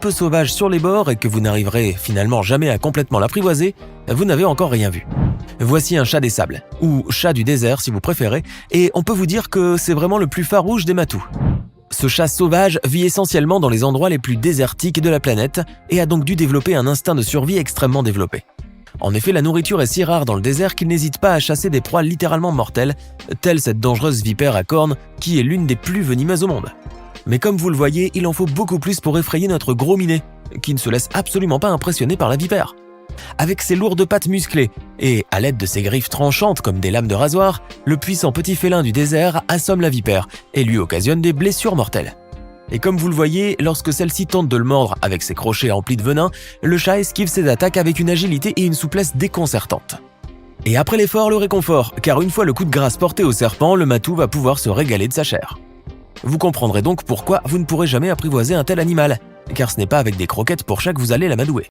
peu sauvage sur les bords et que vous n'arriverez finalement jamais à complètement l'apprivoiser, vous n'avez encore rien vu. Voici un chat des sables, ou chat du désert si vous préférez, et on peut vous dire que c'est vraiment le plus farouche des matous. Ce chat sauvage vit essentiellement dans les endroits les plus désertiques de la planète et a donc dû développer un instinct de survie extrêmement développé. En effet, la nourriture est si rare dans le désert qu'il n'hésite pas à chasser des proies littéralement mortelles, telle cette dangereuse vipère à cornes qui est l'une des plus venimeuses au monde. Mais comme vous le voyez, il en faut beaucoup plus pour effrayer notre gros minet, qui ne se laisse absolument pas impressionner par la vipère. Avec ses lourdes pattes musclées et à l'aide de ses griffes tranchantes comme des lames de rasoir, le puissant petit félin du désert assomme la vipère et lui occasionne des blessures mortelles. Et comme vous le voyez, lorsque celle-ci tente de le mordre avec ses crochets remplis de venin, le chat esquive ses attaques avec une agilité et une souplesse déconcertantes. Et après l'effort, le réconfort, car une fois le coup de grâce porté au serpent, le matou va pouvoir se régaler de sa chair. Vous comprendrez donc pourquoi vous ne pourrez jamais apprivoiser un tel animal, car ce n'est pas avec des croquettes pour chat que vous allez l'amadouer.